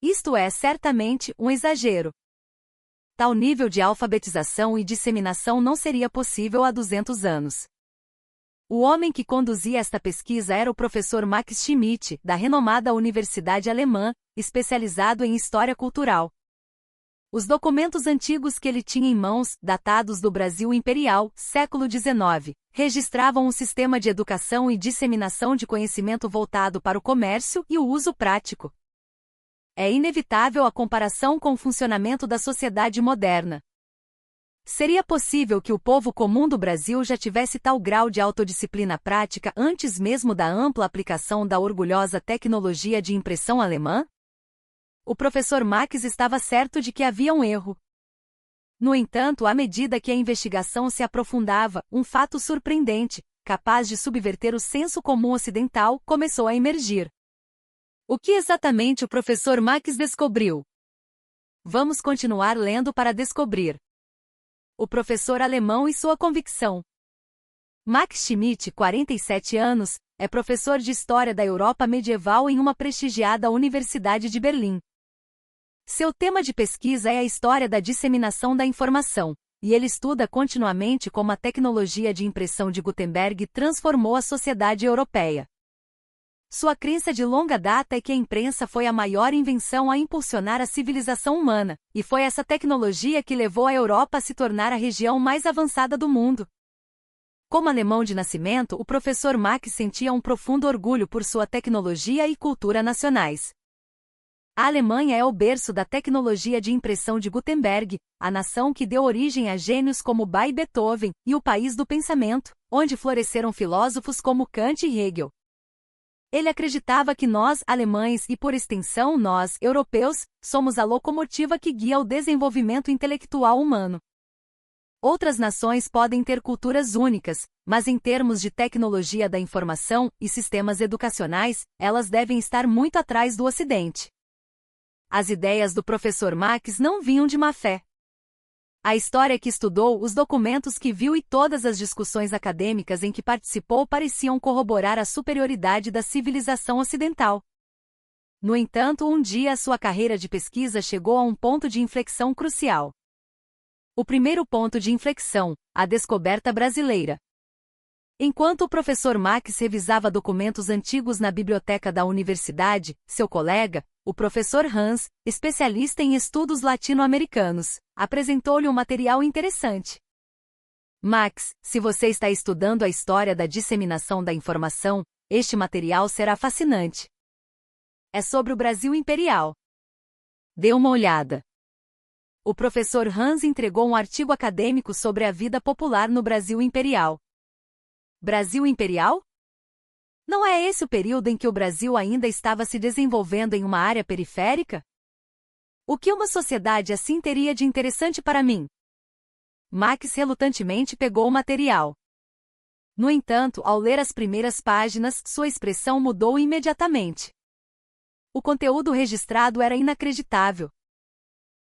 Isto é certamente um exagero. Tal nível de alfabetização e disseminação não seria possível há 200 anos. O homem que conduzia esta pesquisa era o professor Max Schmidt, da renomada Universidade Alemã, especializado em História Cultural. Os documentos antigos que ele tinha em mãos, datados do Brasil Imperial, século XIX, registravam um sistema de educação e disseminação de conhecimento voltado para o comércio e o uso prático. É inevitável a comparação com o funcionamento da sociedade moderna. Seria possível que o povo comum do Brasil já tivesse tal grau de autodisciplina prática antes mesmo da ampla aplicação da orgulhosa tecnologia de impressão alemã? O professor Max estava certo de que havia um erro. No entanto, à medida que a investigação se aprofundava, um fato surpreendente, capaz de subverter o senso comum ocidental, começou a emergir. O que exatamente o professor Max descobriu? Vamos continuar lendo para descobrir. O professor alemão e sua convicção. Max Schmidt, 47 anos, é professor de História da Europa Medieval em uma prestigiada Universidade de Berlim. Seu tema de pesquisa é a história da disseminação da informação, e ele estuda continuamente como a tecnologia de impressão de Gutenberg transformou a sociedade europeia. Sua crença de longa data é que a imprensa foi a maior invenção a impulsionar a civilização humana, e foi essa tecnologia que levou a Europa a se tornar a região mais avançada do mundo. Como alemão de nascimento, o professor Max sentia um profundo orgulho por sua tecnologia e cultura nacionais. A Alemanha é o berço da tecnologia de impressão de Gutenberg, a nação que deu origem a gênios como Bach e Beethoven, e o país do pensamento, onde floresceram filósofos como Kant e Hegel. Ele acreditava que nós, alemães e por extensão nós, europeus, somos a locomotiva que guia o desenvolvimento intelectual humano. Outras nações podem ter culturas únicas, mas em termos de tecnologia da informação e sistemas educacionais, elas devem estar muito atrás do Ocidente. As ideias do professor Max não vinham de má fé. A história que estudou, os documentos que viu e todas as discussões acadêmicas em que participou pareciam corroborar a superioridade da civilização ocidental. No entanto, um dia sua carreira de pesquisa chegou a um ponto de inflexão crucial. O primeiro ponto de inflexão, a descoberta brasileira. Enquanto o professor Max revisava documentos antigos na biblioteca da universidade, seu colega, o professor Hans, especialista em estudos latino-americanos, apresentou-lhe um material interessante. Max, se você está estudando a história da disseminação da informação, este material será fascinante. É sobre o Brasil Imperial. Dê uma olhada. O professor Hans entregou um artigo acadêmico sobre a vida popular no Brasil Imperial. Brasil Imperial? Não é esse o período em que o Brasil ainda estava se desenvolvendo em uma área periférica? O que uma sociedade assim teria de interessante para mim? Max relutantemente pegou o material. No entanto, ao ler as primeiras páginas, sua expressão mudou imediatamente. O conteúdo registrado era inacreditável.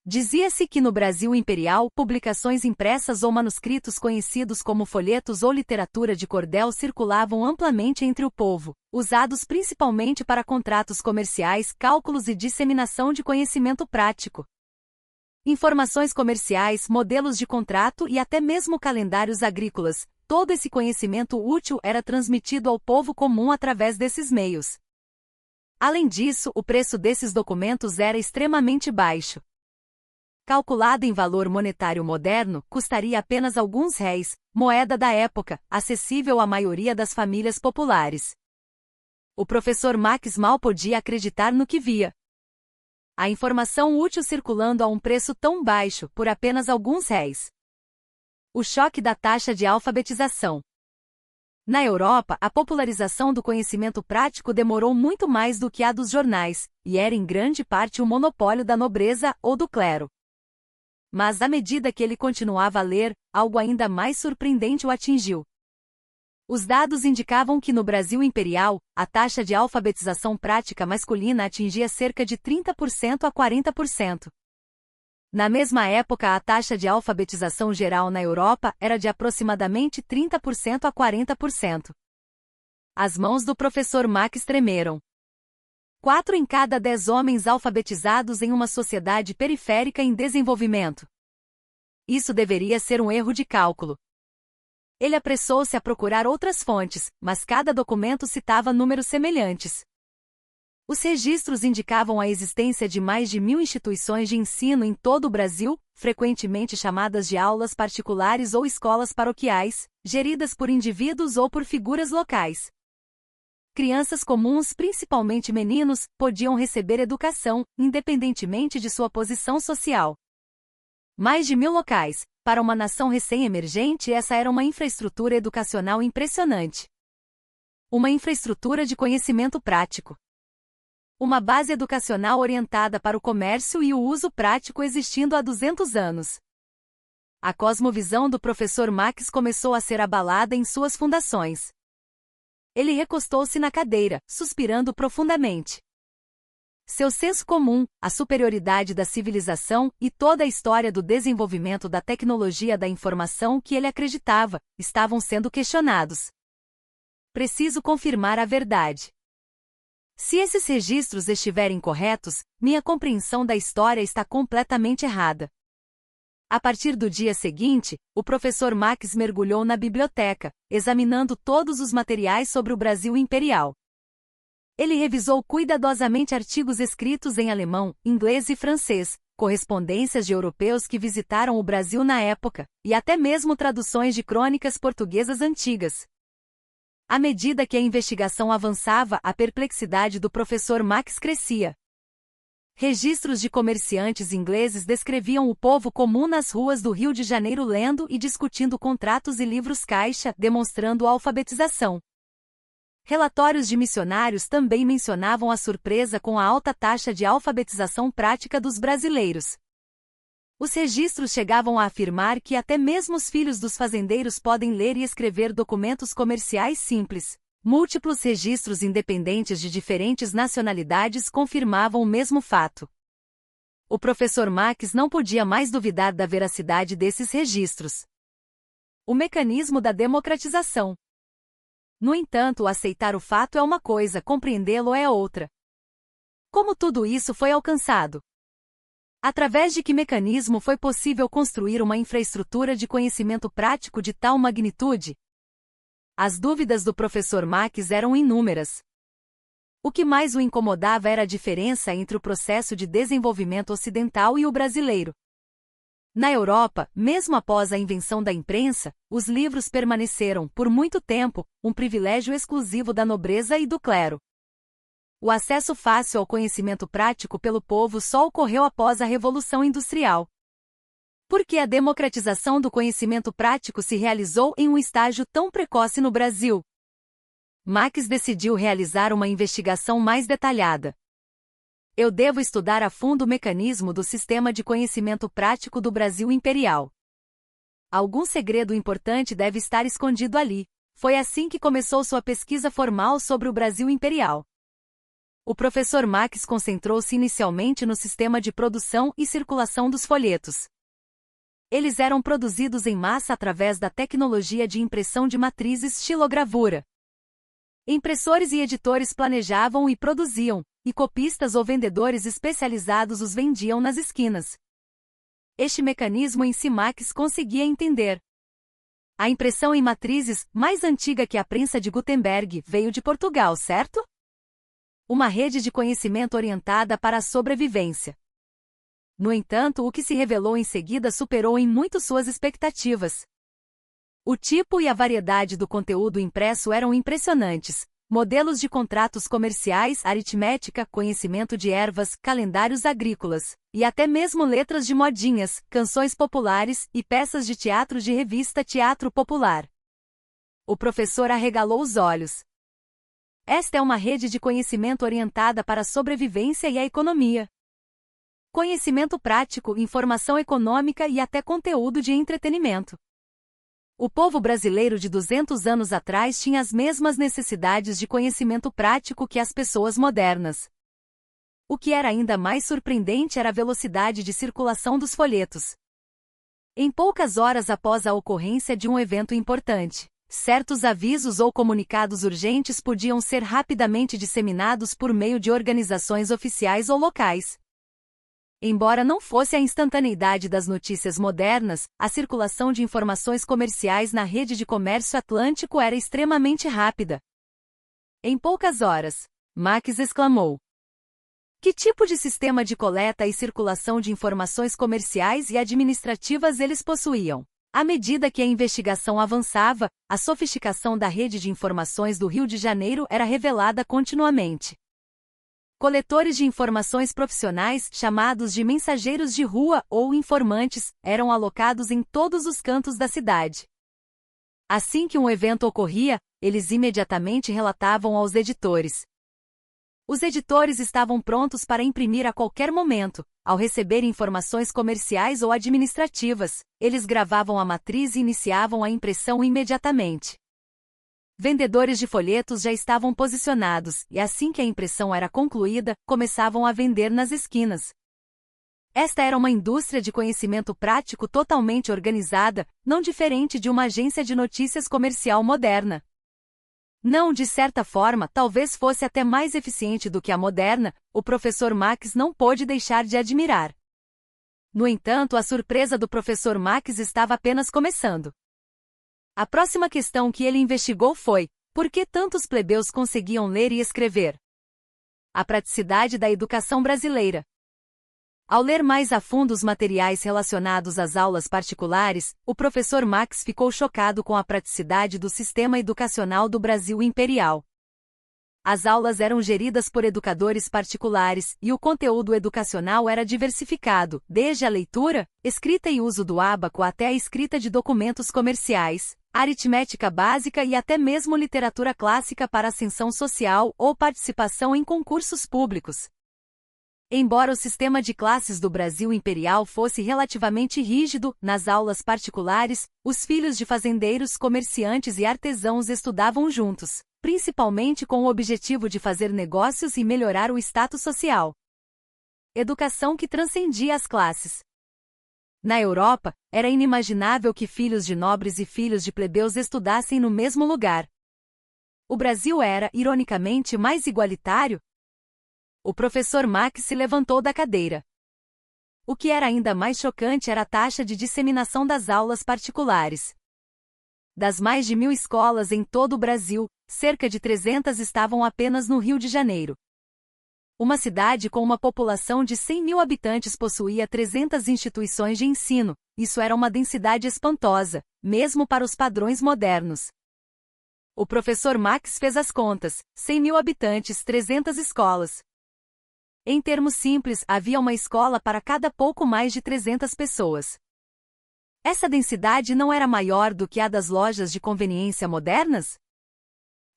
Dizia-se que no Brasil Imperial, publicações impressas ou manuscritos conhecidos como folhetos ou literatura de cordel circulavam amplamente entre o povo, usados principalmente para contratos comerciais, cálculos e disseminação de conhecimento prático. Informações comerciais, modelos de contrato e até mesmo calendários agrícolas, todo esse conhecimento útil era transmitido ao povo comum através desses meios. Além disso, o preço desses documentos era extremamente baixo. Calculado em valor monetário moderno, custaria apenas alguns réis, moeda da época, acessível à maioria das famílias populares. O professor Max mal podia acreditar no que via. A informação útil circulando a um preço tão baixo, por apenas alguns réis. O choque da taxa de alfabetização. Na Europa, a popularização do conhecimento prático demorou muito mais do que a dos jornais, e era em grande parte o monopólio da nobreza ou do clero. Mas à medida que ele continuava a ler, algo ainda mais surpreendente o atingiu. Os dados indicavam que no Brasil Imperial, a taxa de alfabetização prática masculina atingia cerca de 30% a 40%. Na mesma época, a taxa de alfabetização geral na Europa era de aproximadamente 30% a 40%. As mãos do professor Max tremeram. 4 em cada 10 homens alfabetizados em uma sociedade periférica em desenvolvimento. Isso deveria ser um erro de cálculo. Ele apressou-se a procurar outras fontes, mas cada documento citava números semelhantes. Os registros indicavam a existência de mais de 1.000 instituições de ensino em todo o Brasil, frequentemente chamadas de aulas particulares ou escolas paroquiais, geridas por indivíduos ou por figuras locais. Crianças comuns, principalmente meninos, podiam receber educação, independentemente de sua posição social. Mais de 1.000 locais. Para uma nação recém-emergente, essa era uma infraestrutura educacional impressionante. Uma infraestrutura de conhecimento prático. Uma base educacional orientada para o comércio e o uso prático existindo há 200 anos. A cosmovisão do professor Max começou a ser abalada em suas fundações. Ele recostou-se na cadeira, suspirando profundamente. Seu senso comum, a superioridade da civilização e toda a história do desenvolvimento da tecnologia da informação que ele acreditava, estavam sendo questionados. Preciso confirmar a verdade. Se esses registros estiverem corretos, minha compreensão da história está completamente errada. A partir do dia seguinte, o professor Max mergulhou na biblioteca, examinando todos os materiais sobre o Brasil imperial. Ele revisou cuidadosamente artigos escritos em alemão, inglês e francês, correspondências de europeus que visitaram o Brasil na época, e até mesmo traduções de crônicas portuguesas antigas. À medida que a investigação avançava, a perplexidade do professor Max crescia. Registros de comerciantes ingleses descreviam o povo comum nas ruas do Rio de Janeiro lendo e discutindo contratos e livros caixa, demonstrando alfabetização. Relatórios de missionários também mencionavam a surpresa com a alta taxa de alfabetização prática dos brasileiros. Os registros chegavam a afirmar que até mesmo os filhos dos fazendeiros podem ler e escrever documentos comerciais simples. Múltiplos registros independentes de diferentes nacionalidades confirmavam o mesmo fato. O professor Max não podia mais duvidar da veracidade desses registros. O mecanismo da democratização. No entanto, aceitar o fato é uma coisa, compreendê-lo é outra. Como tudo isso foi alcançado? Através de que mecanismo foi possível construir uma infraestrutura de conhecimento prático de tal magnitude? As dúvidas do professor Max eram inúmeras. O que mais o incomodava era a diferença entre o processo de desenvolvimento ocidental e o brasileiro. Na Europa, mesmo após a invenção da imprensa, os livros permaneceram, por muito tempo, um privilégio exclusivo da nobreza e do clero. O acesso fácil ao conhecimento prático pelo povo só ocorreu após a Revolução Industrial. Por que a democratização do conhecimento prático se realizou em um estágio tão precoce no Brasil? Max decidiu realizar uma investigação mais detalhada. Eu devo estudar a fundo o mecanismo do sistema de conhecimento prático do Brasil imperial. Algum segredo importante deve estar escondido ali. Foi assim que começou sua pesquisa formal sobre o Brasil imperial. O professor Max concentrou-se inicialmente no sistema de produção e circulação dos folhetos. Eles eram produzidos em massa através da tecnologia de impressão de matrizes xilogravura. Impressores e editores planejavam e produziam, e copistas ou vendedores especializados os vendiam nas esquinas. Este mecanismo em si Max conseguia entender. A impressão em matrizes, mais antiga que a prensa de Gutenberg, veio de Portugal, certo? Uma rede de conhecimento orientada para a sobrevivência. No entanto, o que se revelou em seguida superou em muito suas expectativas. O tipo e a variedade do conteúdo impresso eram impressionantes. Modelos de contratos comerciais, aritmética, conhecimento de ervas, calendários agrícolas, e até mesmo letras de modinhas, canções populares e peças de teatro de revista Teatro Popular. O professor arregalou os olhos. Esta é uma rede de conhecimento orientada para a sobrevivência e a economia. Conhecimento prático, informação econômica e até conteúdo de entretenimento. O povo brasileiro de 200 anos atrás tinha as mesmas necessidades de conhecimento prático que as pessoas modernas. O que era ainda mais surpreendente era a velocidade de circulação dos folhetos. Em poucas horas após a ocorrência de um evento importante, certos avisos ou comunicados urgentes podiam ser rapidamente disseminados por meio de organizações oficiais ou locais. Embora não fosse a instantaneidade das notícias modernas, a circulação de informações comerciais na rede de comércio atlântico era extremamente rápida. Em poucas horas, Max exclamou: "Que tipo de sistema de coleta e circulação de informações comerciais e administrativas eles possuíam?" À medida que a investigação avançava, a sofisticação da rede de informações do Rio de Janeiro era revelada continuamente. Coletores de informações profissionais, chamados de mensageiros de rua ou informantes, eram alocados em todos os cantos da cidade. Assim que um evento ocorria, eles imediatamente relatavam aos editores. Os editores estavam prontos para imprimir a qualquer momento. Ao receber informações comerciais ou administrativas, eles gravavam a matriz e iniciavam a impressão imediatamente. Vendedores de folhetos já estavam posicionados, e assim que a impressão era concluída, começavam a vender nas esquinas. Esta era uma indústria de conhecimento prático totalmente organizada, não diferente de uma agência de notícias comercial moderna. Não, de certa forma, talvez fosse até mais eficiente do que a moderna, o professor Max não pôde deixar de admirar. No entanto, a surpresa do professor Max estava apenas começando. A próxima questão que ele investigou foi: por que tantos plebeus conseguiam ler e escrever? A praticidade da educação brasileira. Ao ler mais a fundo os materiais relacionados às aulas particulares, o professor Max ficou chocado com a praticidade do sistema educacional do Brasil imperial. As aulas eram geridas por educadores particulares, e o conteúdo educacional era diversificado, desde a leitura, escrita e uso do ábaco até a escrita de documentos comerciais, aritmética básica e até mesmo literatura clássica para ascensão social ou participação em concursos públicos. Embora o sistema de classes do Brasil imperial fosse relativamente rígido, nas aulas particulares, os filhos de fazendeiros, comerciantes e artesãos estudavam juntos, principalmente com o objetivo de fazer negócios e melhorar o status social. Educação que transcendia as classes. Na Europa, era inimaginável que filhos de nobres e filhos de plebeus estudassem no mesmo lugar. O Brasil era, ironicamente, mais igualitário. O professor Max se levantou da cadeira. O que era ainda mais chocante era a taxa de disseminação das aulas particulares. Das mais de 1.000 escolas em todo o Brasil, cerca de 300 estavam apenas no Rio de Janeiro. Uma cidade com uma população de 100.000 habitantes possuía 300 instituições de ensino. Isso era uma densidade espantosa, mesmo para os padrões modernos. O professor Max fez as contas: 100.000 habitantes, 300 escolas. Em termos simples, havia uma escola para cada pouco mais de 300 pessoas. Essa densidade não era maior do que a das lojas de conveniência modernas?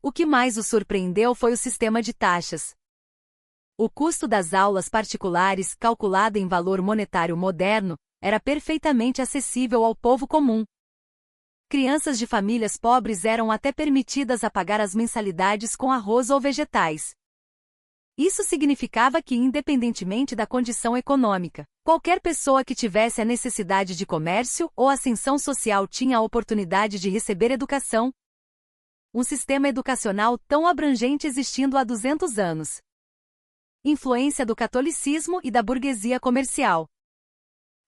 O que mais o surpreendeu foi o sistema de taxas. O custo das aulas particulares, calculado em valor monetário moderno, era perfeitamente acessível ao povo comum. Crianças de famílias pobres eram até permitidas a pagar as mensalidades com arroz ou vegetais. Isso significava que, independentemente da condição econômica, qualquer pessoa que tivesse a necessidade de comércio ou ascensão social tinha a oportunidade de receber educação. Um sistema educacional tão abrangente existindo há 200 anos. Influência do catolicismo e da burguesia comercial.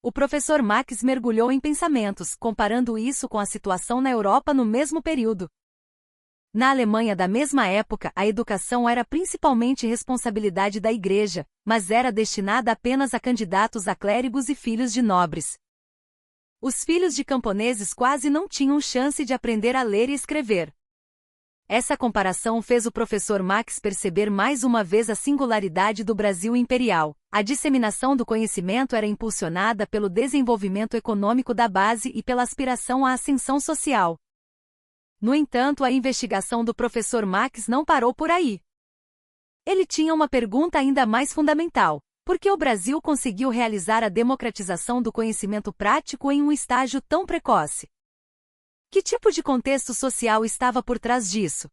O professor Max mergulhou em pensamentos, comparando isso com a situação na Europa no mesmo período. Na Alemanha da mesma época, a educação era principalmente responsabilidade da Igreja, mas era destinada apenas a candidatos a clérigos e filhos de nobres. Os filhos de camponeses quase não tinham chance de aprender a ler e escrever. Essa comparação fez o professor Max perceber mais uma vez a singularidade do Brasil imperial. A disseminação do conhecimento era impulsionada pelo desenvolvimento econômico da base e pela aspiração à ascensão social. No entanto, a investigação do professor Max não parou por aí. Ele tinha uma pergunta ainda mais fundamental: por que o Brasil conseguiu realizar a democratização do conhecimento prático em um estágio tão precoce? Que tipo de contexto social estava por trás disso?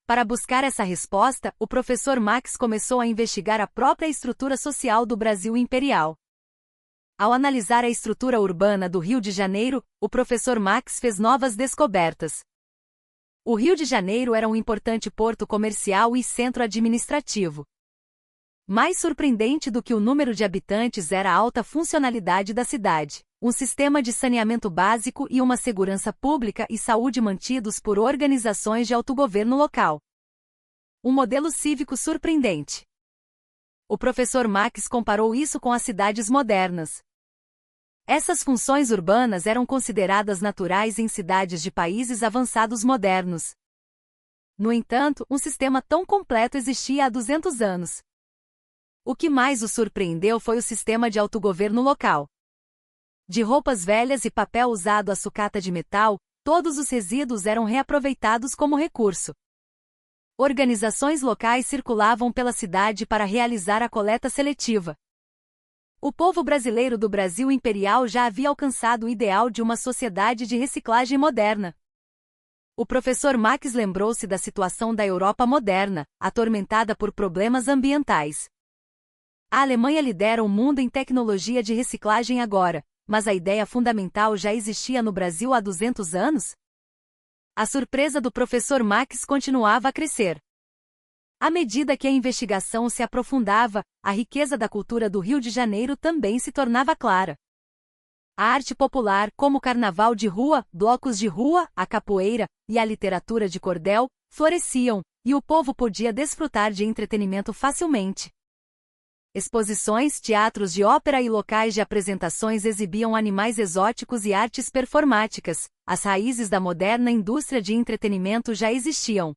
Para buscar essa resposta, o professor Max começou a investigar a própria estrutura social do Brasil imperial. Ao analisar a estrutura urbana do Rio de Janeiro, o professor Max fez novas descobertas. O Rio de Janeiro era um importante porto comercial e centro administrativo. Mais surpreendente do que o número de habitantes era a alta funcionalidade da cidade, um sistema de saneamento básico e uma segurança pública e saúde mantidos por organizações de autogoverno local. Um modelo cívico surpreendente. O professor Max comparou isso com as cidades modernas. Essas funções urbanas eram consideradas naturais em cidades de países avançados modernos. No entanto, um sistema tão completo existia há 200 anos. O que mais o surpreendeu foi o sistema de autogoverno local. De roupas velhas e papel usado a sucata de metal, todos os resíduos eram reaproveitados como recurso. Organizações locais circulavam pela cidade para realizar a coleta seletiva. O povo brasileiro do Brasil imperial já havia alcançado o ideal de uma sociedade de reciclagem moderna. O professor Max lembrou-se da situação da Europa moderna, atormentada por problemas ambientais. A Alemanha lidera o mundo em tecnologia de reciclagem agora, mas a ideia fundamental já existia no Brasil há 200 anos? A surpresa do professor Max continuava a crescer. À medida que a investigação se aprofundava, a riqueza da cultura do Rio de Janeiro também se tornava clara. A arte popular, como o carnaval de rua, blocos de rua, a capoeira e a literatura de cordel, floresciam, e o povo podia desfrutar de entretenimento facilmente. Exposições, teatros de ópera e locais de apresentações exibiam animais exóticos e artes performáticas. As raízes da moderna indústria de entretenimento já existiam.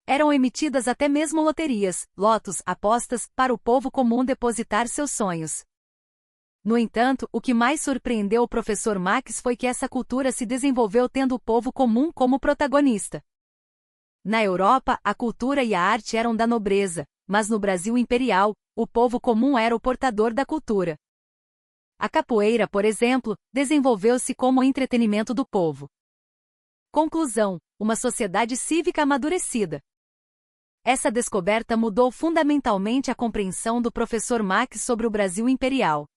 Eram emitidas até mesmo loterias, lotos, apostas, para o povo comum depositar seus sonhos. No entanto, o que mais surpreendeu o professor Max foi que essa cultura se desenvolveu tendo o povo comum como protagonista. Na Europa, a cultura e a arte eram da nobreza, mas no Brasil imperial, o povo comum era o portador da cultura. A capoeira, por exemplo, desenvolveu-se como entretenimento do povo. Conclusão: uma sociedade cívica amadurecida. Essa descoberta mudou fundamentalmente a compreensão do professor Max sobre o Brasil imperial.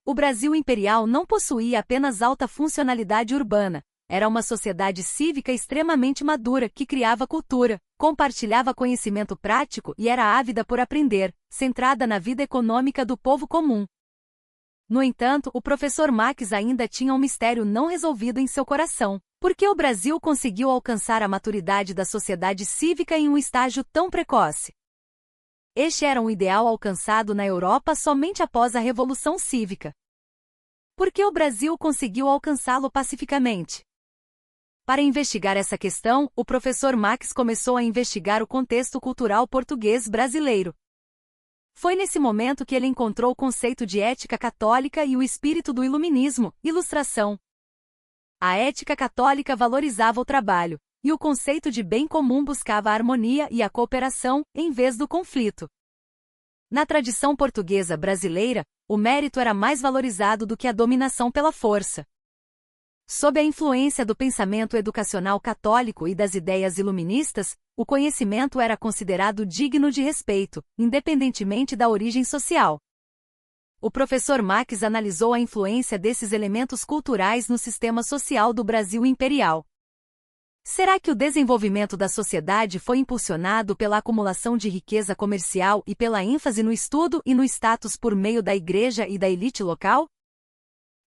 O Brasil imperial não possuía apenas alta funcionalidade urbana, era uma sociedade cívica extremamente madura que criava cultura, compartilhava conhecimento prático e era ávida por aprender, centrada na vida econômica do povo comum. No entanto, o professor Max ainda tinha um mistério não resolvido em seu coração. Por que o Brasil conseguiu alcançar a maturidade da sociedade cívica em um estágio tão precoce? Este era um ideal alcançado na Europa somente após a Revolução Cívica. Por que o Brasil conseguiu alcançá-lo pacificamente? Para investigar essa questão, o professor Max começou a investigar o contexto cultural português brasileiro. Foi nesse momento que ele encontrou o conceito de ética católica e o espírito do iluminismo, ilustração. A ética católica valorizava o trabalho, e o conceito de bem comum buscava a harmonia e a cooperação, em vez do conflito. Na tradição portuguesa brasileira, o mérito era mais valorizado do que a dominação pela força. Sob a influência do pensamento educacional católico e das ideias iluministas, o conhecimento era considerado digno de respeito, independentemente da origem social. O professor Max analisou a influência desses elementos culturais no sistema social do Brasil imperial. Será que o desenvolvimento da sociedade foi impulsionado pela acumulação de riqueza comercial e pela ênfase no estudo e no status por meio da igreja e da elite local?